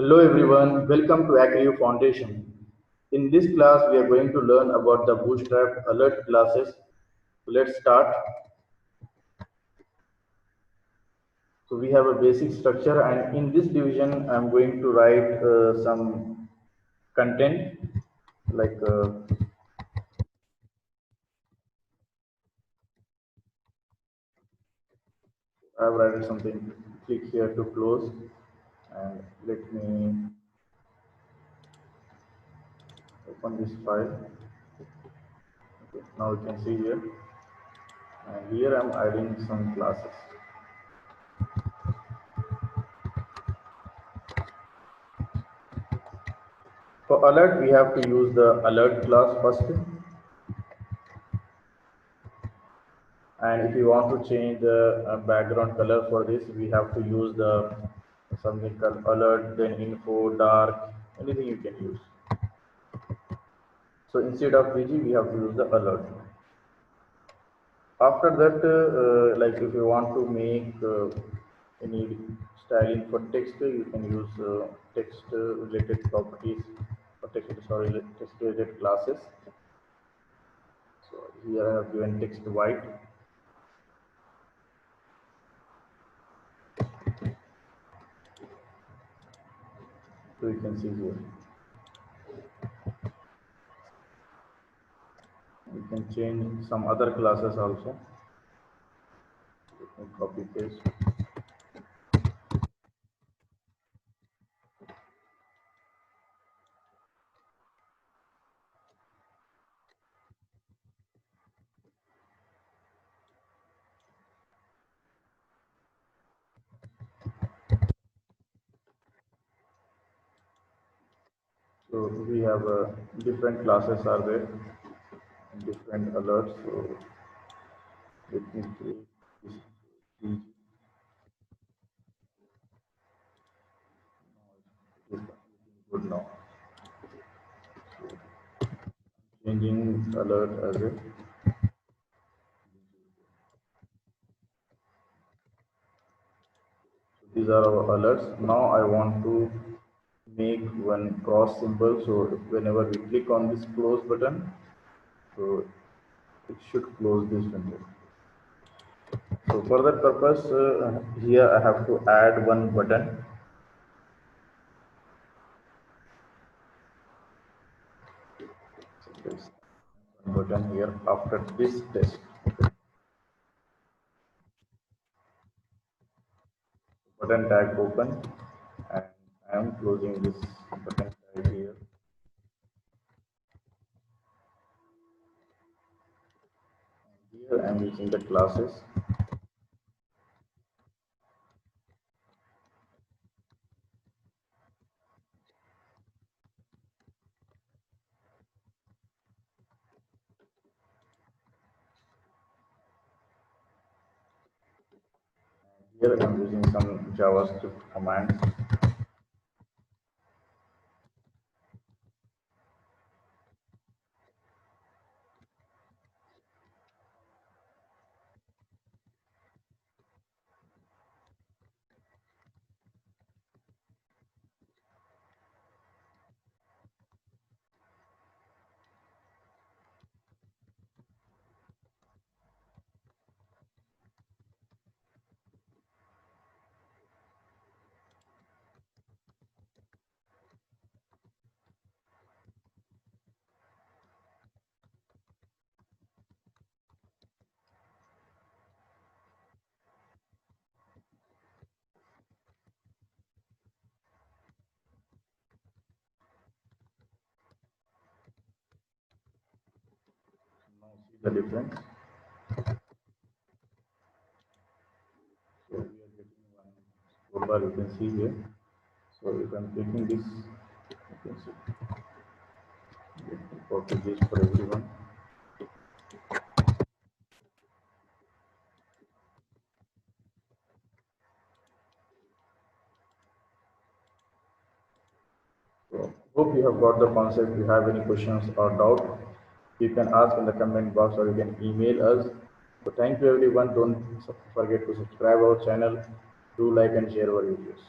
Hello everyone, welcome to Accrue Foundation. In this class, we are going to learn about the Bootstrap alert classes. Let's start. So we have a basic structure, and in this division, I'm going to write some content like I've written something. Click here to close, and let me open this file. Okay, now you can see here, and here I'm adding some classes. For alert, we have to use the alert class first. And if you want to change the background color for this, we have to use the something called alert, then info, dark, anything you can use. So instead of VG, we have to use the alert. After that, like if you want to make any styling for text, you can use text related properties or text related classes. So here I have given text white. So you can see here. You can change some other classes also. You can copy paste. So we have different classes are there, different alerts. So let me create this. It is good now. So changing alert as a. So these are our alerts. Now I want to make one cross symbol. So whenever we click on this close button, so it should close this window. So for that purpose, here I have to add one button. So one button here after this test. Button tag open, and I am closing this button tag here. Here I am using the classes. Here I am using some JavaScript commands. Now see the difference. So we are getting one scroll bar, you can see here. So if I am clicking this, you can see. Let me copy this for everyone. So hope you have got the concept. If you have any questions or doubt, you can ask in the comment box or you can email us. So thank you everyone. Don't forget to subscribe our channel. Do like and share our videos.